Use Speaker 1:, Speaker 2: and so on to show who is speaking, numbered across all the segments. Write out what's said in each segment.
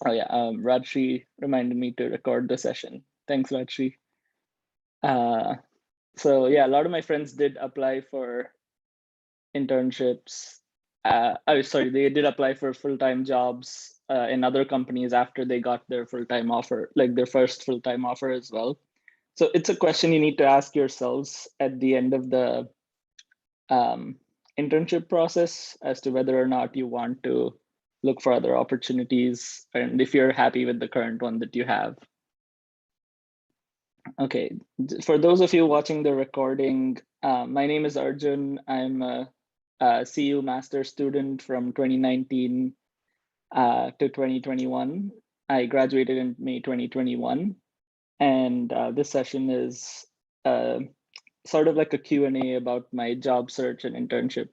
Speaker 1: Oh yeah, Rajshri reminded me to record the session. Thanks, Rajshri. Uh, so yeah, a lot of my friends did apply for internships. Sorry, they did apply for full-time jobs in other companies after they got their full-time offer, like their first full-time offer as well. So it's a question you need to ask yourselves at the end of the um, internship process as to whether or not you want to look for other opportunities and if you're happy with the current one that you have. Okay, for those of you watching the recording, my name is Arjun. I'm a CU master student from 2019 to 2021. I graduated in May 2021. And this session is uh, sort of like a Q&A about my job search and internship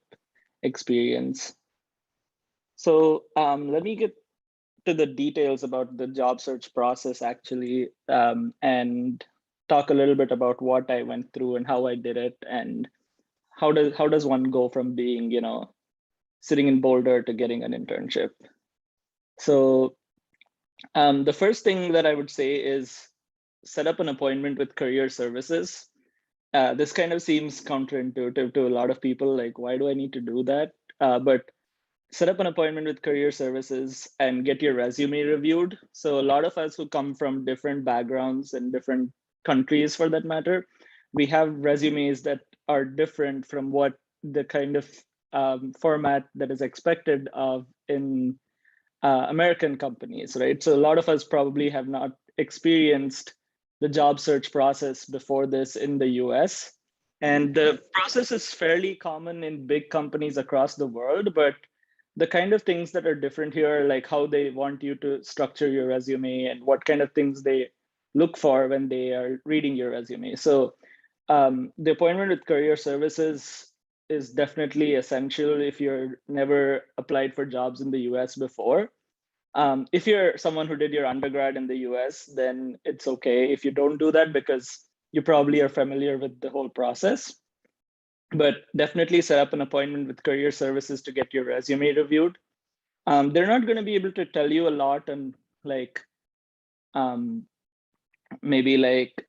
Speaker 1: experience. So let me get to the details about the job search process actually, and talk a little bit about what I went through and how I did it, and how does one go from being, sitting in Boulder to getting an internship. So the first thing that I would say is set up an appointment with career services. This kind of seems counterintuitive to a lot of people, like, why do I need to do that? But set up an appointment with career services and get your resume reviewed. So a lot of us who come from different backgrounds and different countries for that matter, we have resumes that are different from what the kind of format that is expected of in American companies, right? So a lot of us probably have not experienced the job search process before this in the US. And the process is fairly common in big companies across the world, but the kind of things that are different here, like how they want you to structure your resume and what kind of things they look for when they are reading your resume. So the appointment with career services is definitely essential if you're never applied for jobs in the US before. If you're someone who did your undergrad in the US, then it's okay if you don't do that because you probably are familiar with the whole process. But definitely set up an appointment with career services to get your resume reviewed. They're not going to be able to tell you a lot and like um, maybe like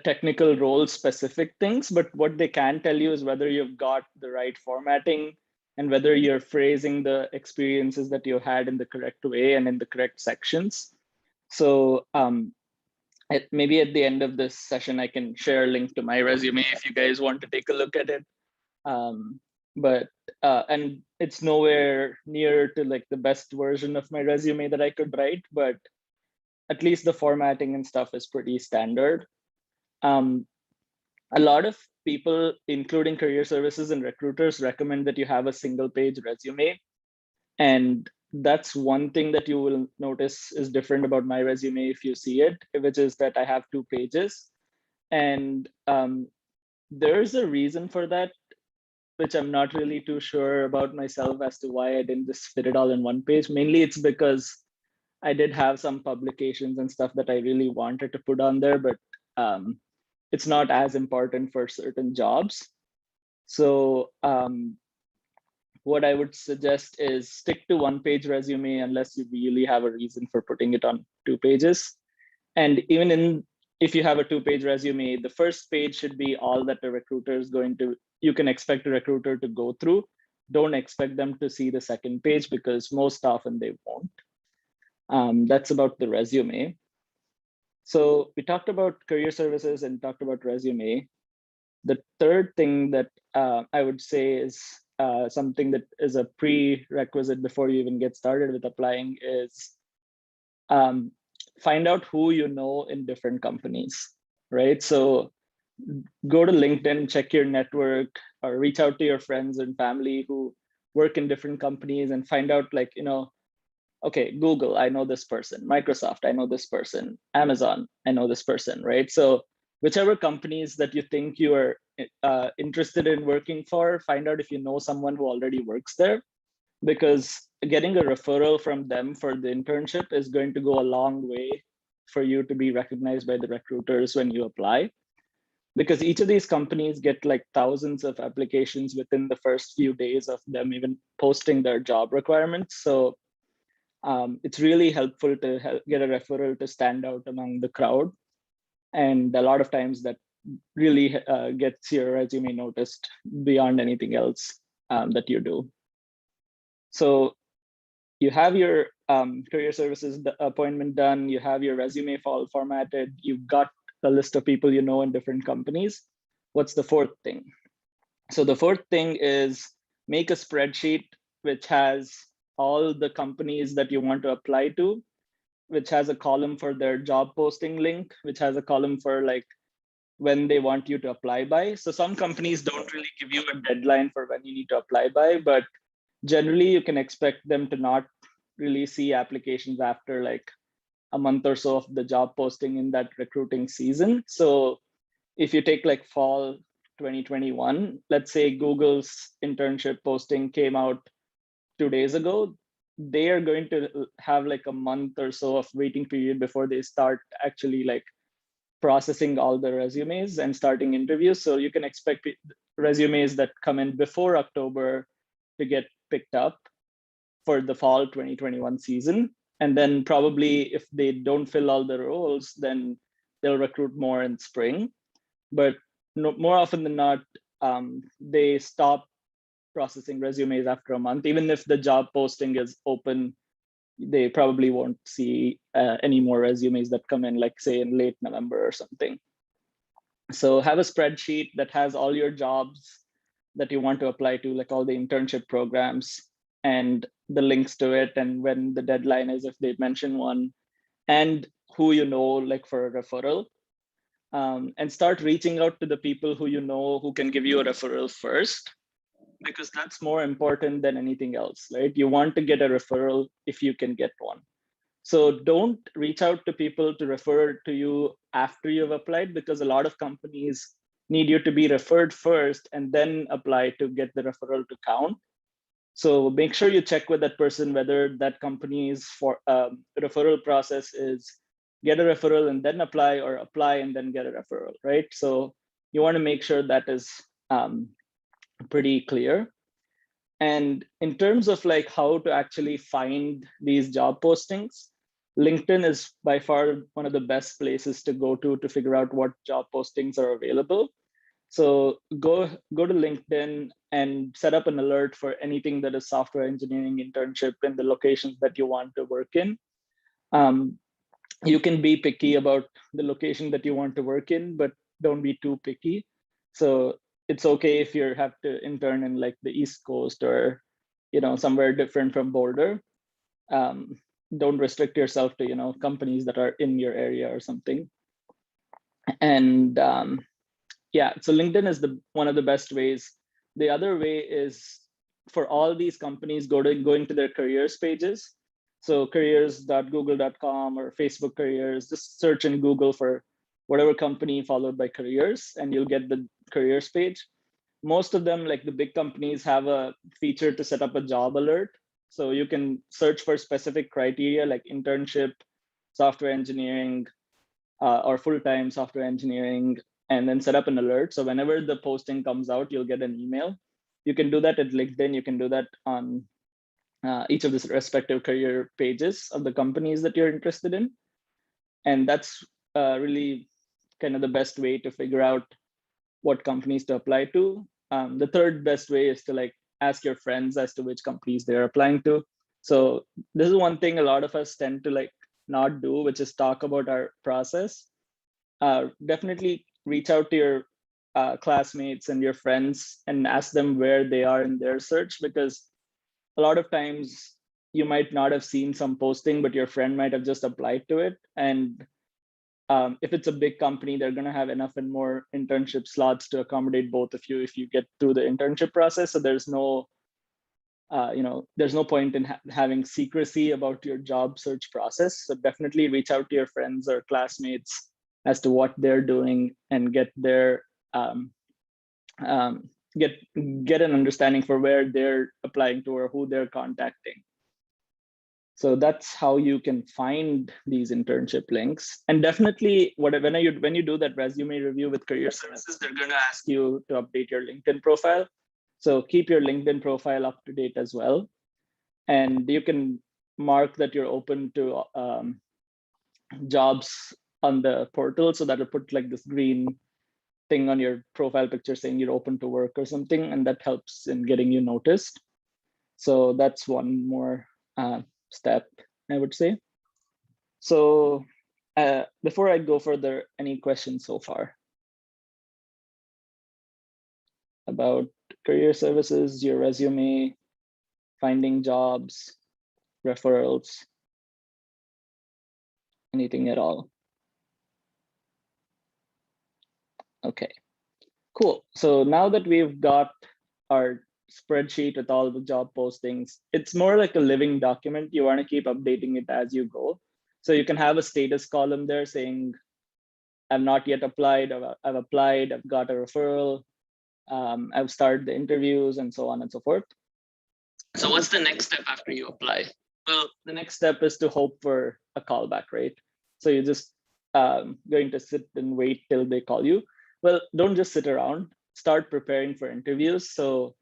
Speaker 1: technical role specific things, but what they can tell you is whether you've got the right formatting and whether you're phrasing the experiences that you had in the correct way and in the correct sections. So maybe at the end of this session, I can share a link to my resume if you guys want to take a look at it. Um, but and it's nowhere near to like the best version of my resume that I could write, but at least the formatting and stuff is pretty standard. Um, a lot of people, including career services and recruiters, recommend that you have a single page resume. And that's one thing that you will notice is different about my resume if you see it, which is that I have 2 pages. And there's a reason for that, which I'm not really too sure about myself as to why I didn't just fit it all in one page. Mainly it's because I did have some publications and stuff that I really wanted to put on there, but it's not as important for certain jobs. So what I would suggest is stick to 1 page resume unless you really have a reason for putting it on 2 pages. And even if you have a 2 page resume, the first page should be all that the recruiter is going to, you can expect a recruiter to go through. Don't expect them to see the second page because most often they won't. That's about the resume. So we talked about career services and talked about resume. The third thing that I would say is something that is a prerequisite before you even get started with applying is find out who you know in different companies, right? So go to LinkedIn, check your network, or reach out to your friends and family who work in different companies and find out, like, okay, Google, I know this person. Microsoft, I know this person. Amazon, I know this person, right? So whichever companies that you think you are interested in working for, find out if you know someone who already works there, because getting a referral from them for the internship is going to go a long way for you to be recognized by the recruiters when you apply. Because each of these companies get like thousands of applications within the first few days of them even posting their job requirements. So It's really helpful to get a referral to stand out among the crowd. And a lot of times that really gets your resume noticed beyond anything else that you do. So you have your career services appointment done, you have your resume formatted, you've got a list of people you know in different companies. What's the fourth thing? So the fourth thing is make a spreadsheet which has all the companies that you want to apply to, which has a column for their job posting link, which has a column for like when they want you to apply by. So some companies don't really give you a deadline for when you need to apply by, but generally you can expect them to not really see applications after like a month or so of the job posting in that recruiting season. So if you take like fall 2021, let's say Google's internship posting came out 2 days ago, they are going to have like a month or so of waiting period before they start actually like processing all the resumes and starting interviews. So you can expect resumes that come in before October to get picked up for the fall 2021 season. And then probably if they don't fill all the roles, then they'll recruit more in spring. But more often than not, they stop processing resumes after a month. Even if the job posting is open, they probably won't see any more resumes that come in, like say in late November or something. So have a spreadsheet that has all your jobs that you want to apply to, like all the internship programs and the links to it, and when the deadline is if they mention one, and who you know like for a referral. And start reaching out to the people who you know who can give you a referral first, because that's more important than anything else, right? You want to get a referral if you can get one. So don't reach out to people to refer to you after you've applied, because a lot of companies need you to be referred first and then apply to get the referral to count. So make sure you check with that person whether that company's referral process is get a referral and then apply, or apply and then get a referral, right? So you want to make sure that is pretty clear. And in terms of like how to actually find these job postings, LinkedIn is by far one of the best places to go to figure out what job postings are available. So go to LinkedIn and set up an alert for anything that is software engineering internship in the locations that you want to work in. You can be picky about the location that you want to work in, but don't be too picky. So it's okay if you have to intern in like the East Coast or somewhere different from Boulder. Don't restrict yourself to companies that are in your area or something. And yeah, so LinkedIn is one of the best ways. The other way is for all these companies go into their careers pages. So careers.google.com or Facebook careers, just search in Google for whatever company followed by careers, and you'll get the careers page. Most of them, like the big companies, have a feature to set up a job alert. So you can search for specific criteria like internship, software engineering, or full-time software engineering, and then set up an alert. So whenever the posting comes out, you'll get an email. You can do that at LinkedIn. You can do that on each of the respective career pages of the companies that you're interested in. And that's really kind of the best way to figure out what companies to apply to. The third best way is to like ask your friends as to which companies they're applying to. So this is one thing a lot of us tend to like not do, which is talk about our process. Definitely reach out to your classmates and your friends and ask them where they are in their search, because a lot of times you might not have seen some posting, but your friend might have just applied to it. And if it's a big company, they're going to have enough and more internship slots to accommodate both of you if you get through the internship process. So there's no there's no point in having secrecy about your job search process. So definitely reach out to your friends or classmates as to what they're doing and get their get an understanding for where they're applying to or who they're contacting. So that's how you can find these internship links. And definitely when you do that resume review with career services, they're going to ask you to update your LinkedIn profile. So keep your LinkedIn profile up to date as well. And you can mark that you're open to jobs on the portal, so that'll put like this green thing on your profile picture saying you're open to work or something, and that helps in getting you noticed. So that's one more step, I would say. So before I go further, any questions so far about career services, your resume, finding jobs, referrals, anything at all? Okay, cool. So now that we've got our spreadsheet with all the job postings, it's more like a living document. You want to keep updating it as you go. So you can have a status column there saying, I've not yet applied, I've applied, I've got a referral, I've started the interviews, and so on and so forth. So what's the next step after you apply? Well, the next step is to hope for a callback, right? So you're just going to sit and wait till they call you. Well, don't just sit around, start preparing for interviews. So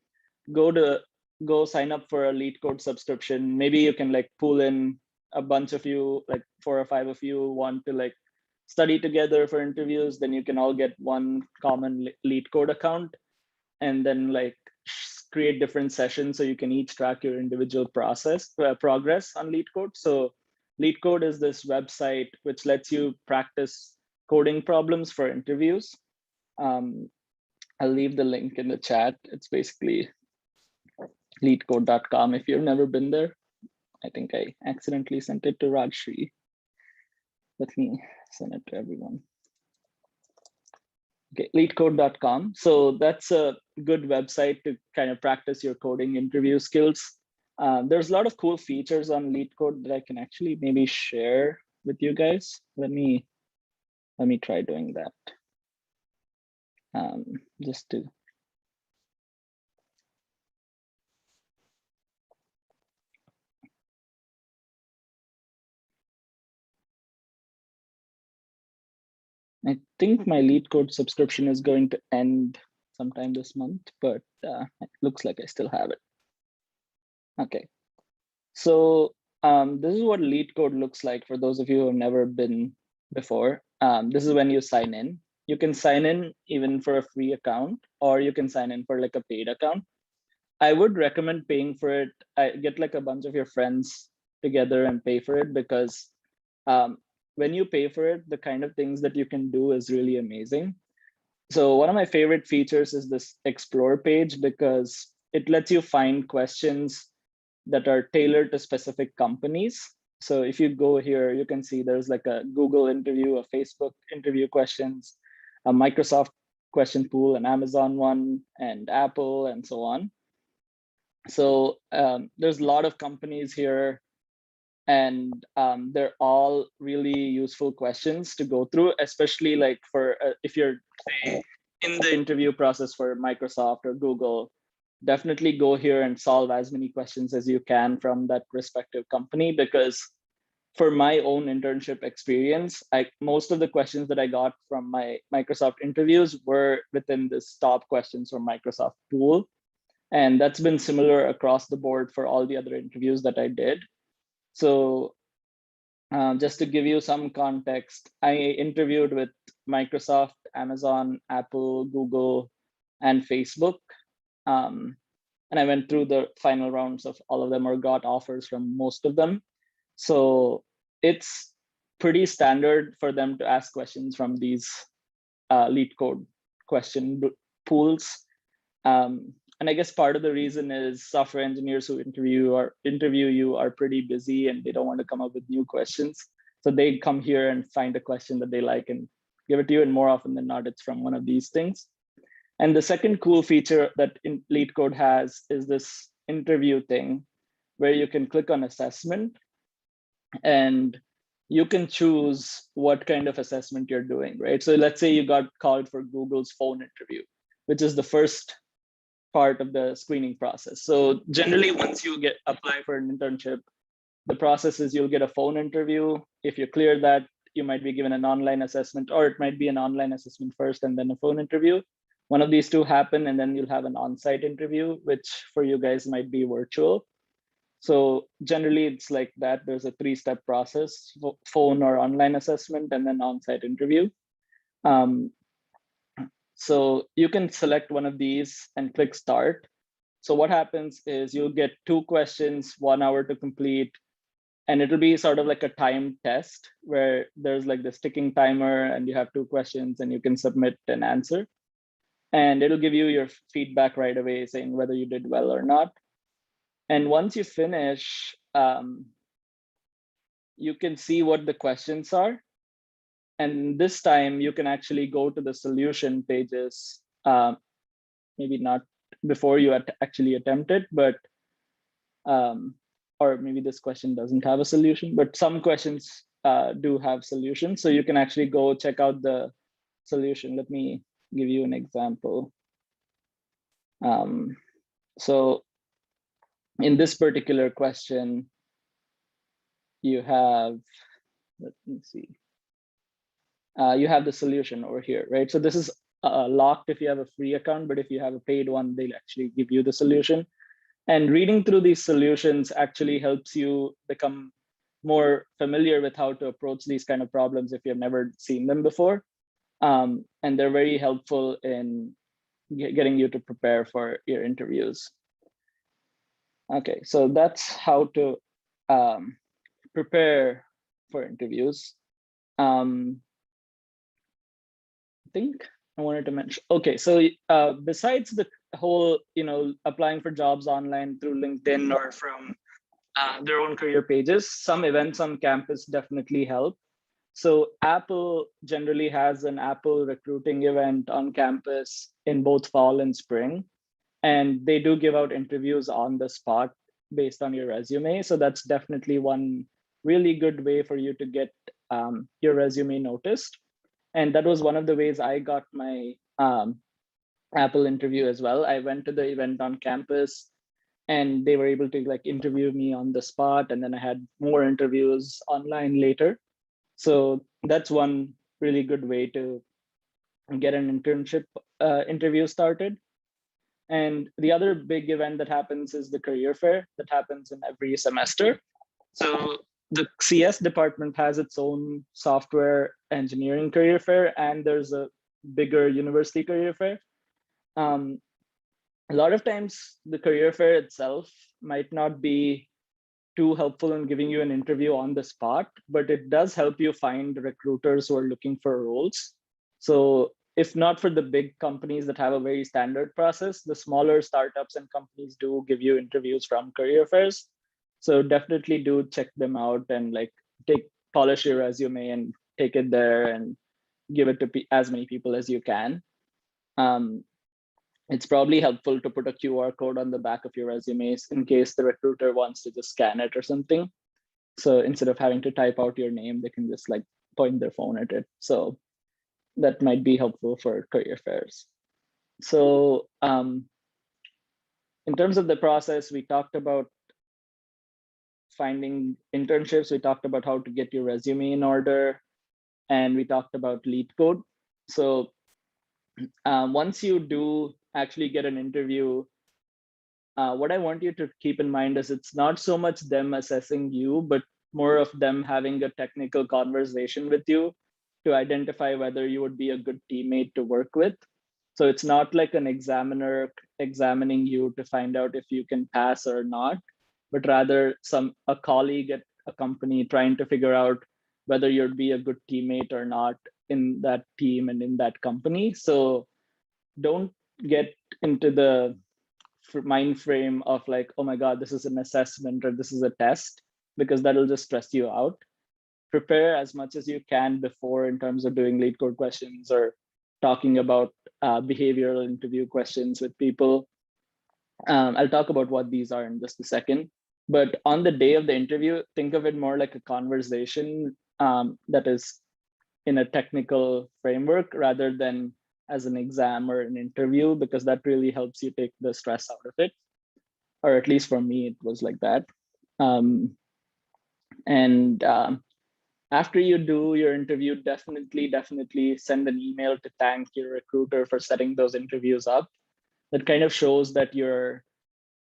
Speaker 1: go sign up for a LeadCode subscription. Maybe you can like pull in a bunch of you, like 4 or 5 of you want to like study together for interviews, then you can all get one common LeadCode account, and then like create different sessions so you can each track your individual progress on LeadCode. So LeadCode is this website which lets you practice coding problems for interviews. I'll leave the link in the chat. It's basically leadcode.com if you've never been there. I think I accidentally sent it to Rajshri. Let me send it to everyone. Okay, leadcode.com. So that's a good website to kind of practice your coding interview skills. There's a lot of cool features on LeadCode that I can actually maybe share with you guys. Let me try doing that. Just to I think my LeadCode subscription is going to end sometime this month, but it looks like I still have it. Okay, so this is what LeadCode looks like for those of you who have never been before. This is when you sign in. You can sign in even for a free account, or you can sign in for like a paid account. I would recommend paying for it. I get like a bunch of your friends together and pay for it, because when you pay for it, the kind of things that you can do is really amazing. So one of my favorite features is this explore page, because it lets you find questions that are tailored to specific companies. So if you go here, you can see there's like a Google interview, a Facebook interview questions, a Microsoft question pool, an Amazon one, and Apple, and so on. So there's a lot of companies here, and they're all really useful questions to go through, especially like for if you're say in the interview process for Microsoft or Google. Definitely go here and solve as many questions as you can from that respective company, because for my own internship experience, most of the questions that I got from my Microsoft interviews were within this top questions from Microsoft pool. And that's been similar across the board for all the other interviews that I did. So just to give you some context, I interviewed with Microsoft, Amazon, Apple, Google, and Facebook. And I went through the final rounds of all of them, or got offers from most of them. So it's pretty standard for them to ask questions from these LeadCode question pools. And I guess part of the reason is software engineers who interview you are pretty busy, and they don't want to come up with new questions. So they come here and find a question that they like and give it to you. And more often than not, it's from one of these things. And the second cool feature that LeadCode has is this interview thing, where you can click on assessment, and you can choose what kind of assessment you're doing, right? So let's say you got called for Google's phone interview, which is the first part of the screening process. So generally, once you apply for an internship, the process is you'll get a phone interview. If you clear that, you might be given an online assessment, or it might be an online assessment first and then a phone interview. One of these two happen, and then you'll have an on-site interview, which for you guys might be virtual. So generally it's like that. There's a 3-step process: phone or online assessment, and then on-site interview. So you can select one of these and click start. So what happens is you'll get 2 questions, 1 hour to complete, and it'll be sort of like a timed test where there's like this ticking timer and you have 2 questions and you can submit an answer. And it'll give you your feedback right away saying whether you did well or not. And once you finish, you can see what the questions are. And this time you can actually go to the solution pages, maybe not before you actually attempt it, but or maybe this question doesn't have a solution, but some questions do have solutions. So you can actually go check out the solution. Let me give you an example. So in this particular question, you have, let me see, you have the solution over here, right? So this is locked if you have a free account, but if you have a paid one, they'll actually give you the solution. And reading through these solutions actually helps you become more familiar with how to approach these kind of problems if you've never seen them before. And they're very helpful in getting you to prepare for your interviews. Okay, so that's how to prepare for interviews. I think I wanted to mention, okay, so besides the whole, applying for jobs online through LinkedIn or from their own career pages, some events on campus definitely help. So Apple generally has an Apple recruiting event on campus in both fall and spring. And they do give out interviews on the spot based on your resume. So that's definitely one really good way for you to get your resume noticed. And that was one of the ways I got my Apple interview as well. I went to the event on campus and they were able to like interview me on the spot. And then I had more interviews online later. So that's one really good way to get an internship interview started. And the other big event that happens is the career fair that happens in every semester. So the CS department has its own software engineering career fair, and there's a bigger university career fair. A lot of times the career fair itself might not be too helpful in giving you an interview on the spot, but it does help you find recruiters who are looking for roles. So if not for the big companies that have a very standard process, the smaller startups and companies do give you interviews from career fairs. So definitely do check them out and like polish your resume and take it there and give it to as many people as you can. It's probably helpful to put a QR code on the back of your resumes in case the recruiter wants to just scan it or something. So instead of having to type out your name, they can just like point their phone at it. So that might be helpful for career fairs. So in terms of the process, we talked about finding internships. We talked about how to get your resume in order, and we talked about LeadCode. So once you do actually get an interview, what I want you to keep in mind is it's not so much them assessing you, but more of them having a technical conversation with you to identify whether you would be a good teammate to work with. So it's not like an examiner examining you to find out if you can pass or not, but rather a colleague at a company trying to figure out whether you'd be a good teammate or not in that team and in that company. So don't get into the mind frame of like, oh my God, this is an assessment or this is a test, because that'll just stress you out. Prepare as much as you can before in terms of doing LeadCode questions or talking about behavioral interview questions with people. I'll talk about what these are in just a second. But on the day of the interview, think of it more like a conversation that is in a technical framework rather than as an exam or an interview, because that really helps you take the stress out of it. Or at least for me, it was like that. After you do your interview, definitely send an email to thank your recruiter for setting those interviews up. That kind of shows that you're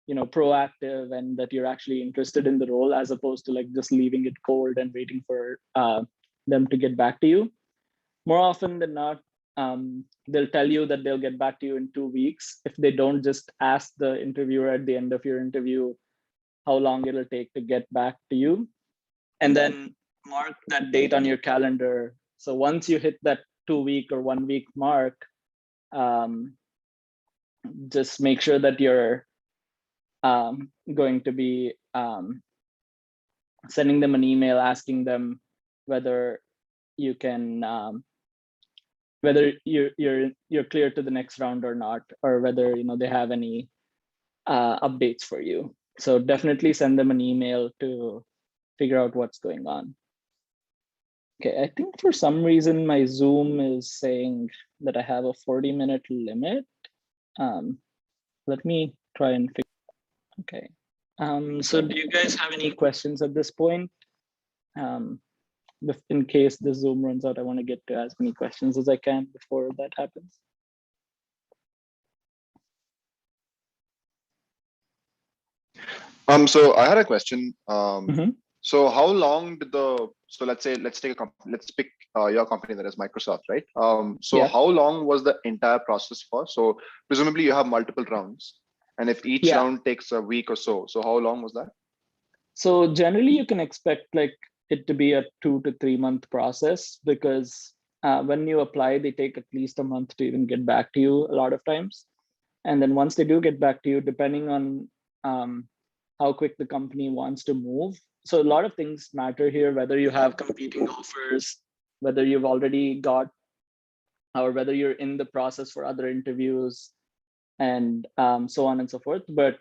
Speaker 1: proactive and that you're actually interested in the role, as opposed to like just leaving it cold and waiting for them to get back to you. More often than not, they'll tell you that they'll get back to you in 2 weeks. If they don't, just ask the interviewer at the end of your interview how long it'll take to get back to you, and then mark that date on your calendar. So once you hit that 2 week or 1 week mark, just make sure that you're going to be sending them an email asking them whether you can whether you're clear to the next round or not, or whether they have any updates for you. So definitely send them an email to figure out what's going on. Okay, I think for some reason my Zoom is saying that I have a 40-minute limit. Let me try and figure. Okay. So do you guys have any questions at this point? In case the Zoom runs out, I want to get to as many questions as I can before that happens.
Speaker 2: So I had a question. So how long did let's pick your company, that is Microsoft, right? So how long was the entire process for? So presumably you have multiple rounds, and if each round takes a week or so, how long was that?
Speaker 1: So generally you can expect like it to be a 2 to 3 month process, because when you apply, they take at least a month to even get back to you a lot of times. And then once they do get back to you, depending on how quick the company wants to move. So a lot of things matter here, whether you have competing offers, whether you've already got, or whether you're in the process for other interviews, and so on and so forth. But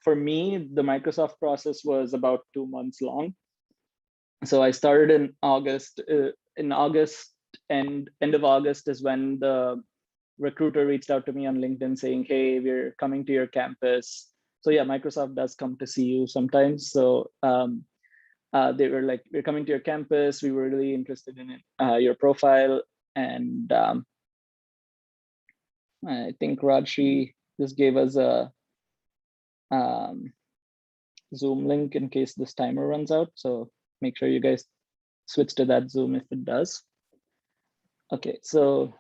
Speaker 1: for me, the Microsoft process was about 2 months long. So I started in August. In August, and end of August is when the recruiter reached out to me on LinkedIn saying, hey, we're coming to your campus. So yeah, Microsoft does come to see you sometimes. So they were like, we're coming to your campus. We were really interested in your profile. And I think Rajshri just gave us a Zoom link in case this timer runs out. So make sure you guys switch to that Zoom if it does. Okay, so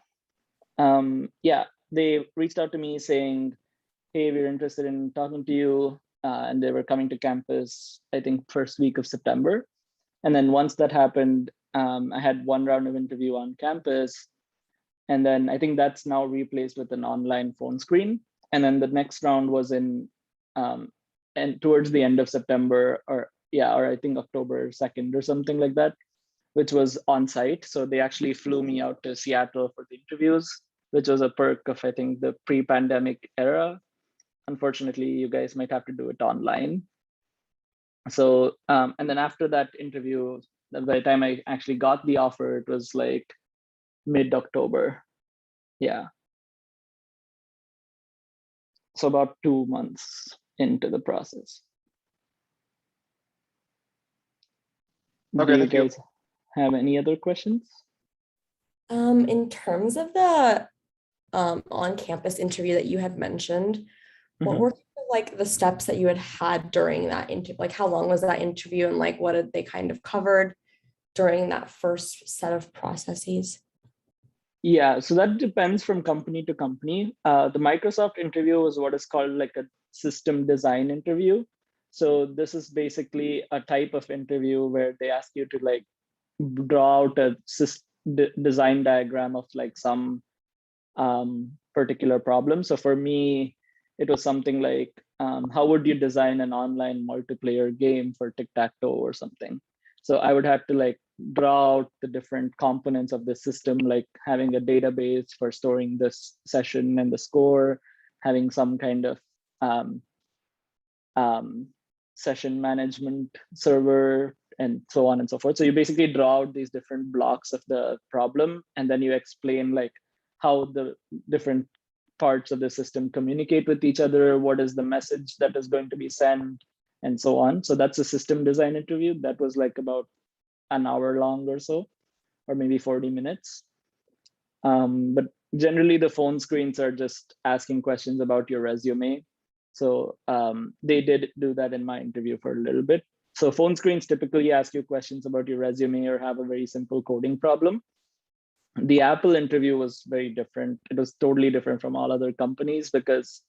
Speaker 1: yeah, they reached out to me saying, hey, we're interested in talking to you. And they were coming to campus, I think, first week of September. And then once that happened, I had one round of interview on campus. And then I think that's now replaced with an online phone screen. And then the next round was in, and towards the end of September, or I think October 2nd or something like that, which was on site. So they actually flew me out to Seattle for the interviews, which was a perk of, I think, the pre-pandemic era. Unfortunately, you guys might have to do it online. So, and then after that interview, by the time I actually got the offer, it was like mid-October. Yeah. So about 2 months into the process.
Speaker 2: Okay,
Speaker 1: do you guys have any other questions?
Speaker 3: In terms of the on-campus interview that you had mentioned, what were like the steps that you had during that interview? Like how long was that interview, and like what did they kind of covered during that first set of processes?
Speaker 1: Yeah, so that depends from company to company. The Microsoft interview was what is called like a system design interview. So this is basically a type of interview where they ask you to like draw out a design diagram of like some particular problem. So for me, it was something like, how would you design an online multiplayer game for tic-tac-toe or something? So I would have to like draw out the different components of the system, like having a database for storing this session and the score, having some kind of session management server, and so on and so forth. So you basically draw out these different blocks of the problem, and then you explain like how the different parts of the system communicate with each other, what is the message that is going to be sent, and so on. So that's a system design interview. That was like about an hour long or so, or maybe 40 minutes. But generally the phone screens are just asking questions about your resume. So they did do that in my interview for a little bit. So phone screens typically ask you questions about your resume or have a very simple coding problem. The Apple interview was very different. It was totally different from all other companies because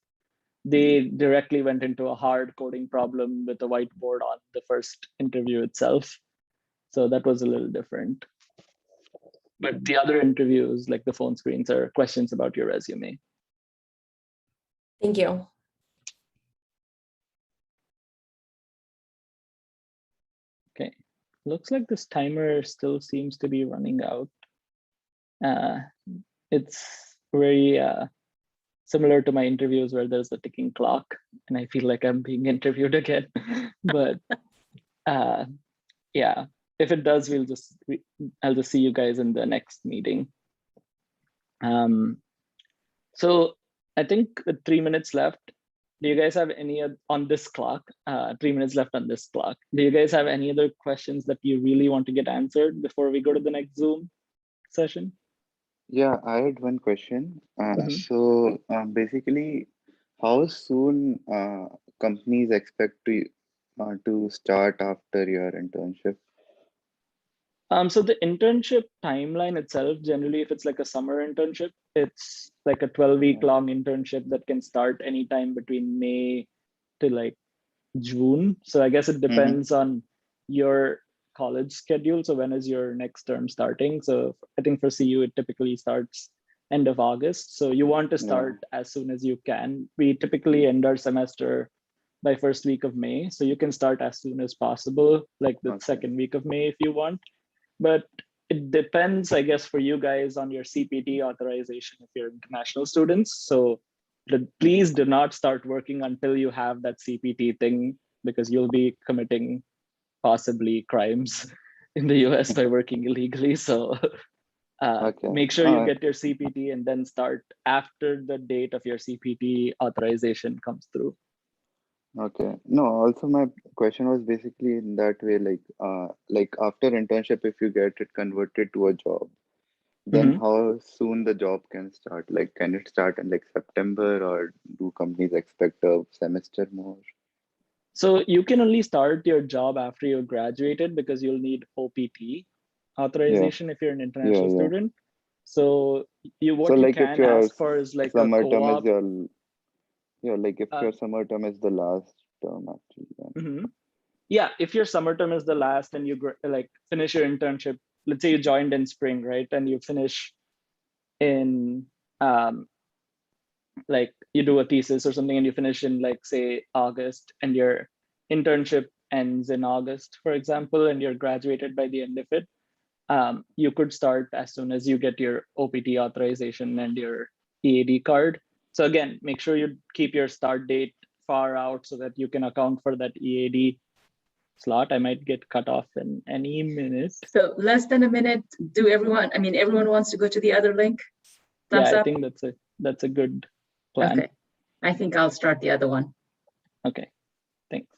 Speaker 1: they directly went into a hard coding problem with a whiteboard on the first interview itself. So that was a little different. But the other interviews, like the phone screens, are questions about your resume.
Speaker 3: Thank you.
Speaker 1: Okay, looks like this timer still seems to be running out. It's very similar to my interviews where there's a ticking clock and I feel like I'm being interviewed again. But yeah, if it does, I'll just see you guys in the next meeting. So I think 3 minutes left. Do you guys have any on this clock? 3 minutes left on this clock. Do you guys have any other questions that you really want to get answered before we go to the next Zoom session?
Speaker 4: Yeah, I had one question. So basically, how soon companies expect to start after your internship?
Speaker 1: So the internship timeline itself, generally, if it's like a summer internship, it's like a 12-week long internship that can start anytime between May to like June. So I guess it depends on your college schedule. So when is your next term starting? So I think for CU, it typically starts end of August. So you want to start as soon as you can. We typically end our semester by first week of May. So you can start as soon as possible, like the second week of May if you want. But it depends, I guess, for you guys on your CPT authorization if you're international students. So please do not start working until you have that CPT thing, because you'll be committing possibly crimes in the US by working illegally. So make sure you get your CPT and then start after the date of your CPT authorization comes through.
Speaker 4: Okay. No, also my question was basically in that way, like after internship, if you get it converted to a job, then how soon the job can start? Like, can it start in like September, or do companies expect a semester more?
Speaker 1: So you can only start your job after you graduated because you'll need OPT authorization if you're an international student. So what you can ask for is like a co-op.
Speaker 4: Like if your summer term is the last term actually. Then.
Speaker 1: Yeah, if your summer term is the last and you like finish your internship, let's say you joined in spring, right? And you finish in like you do a thesis or something and you finish in like say August, and your internship ends in August, for example, and you're graduated by the end of it, you could start as soon as you get your OPT authorization and your EAD card. So again, make sure you keep your start date far out so that you can account for that EAD slot. I might get cut off in any minute.
Speaker 5: So less than a minute. Everyone wants to go to the other link?
Speaker 1: Thumbs up? I think that's a good plan.
Speaker 5: Okay. I think I'll start the other one.
Speaker 1: Okay, thanks.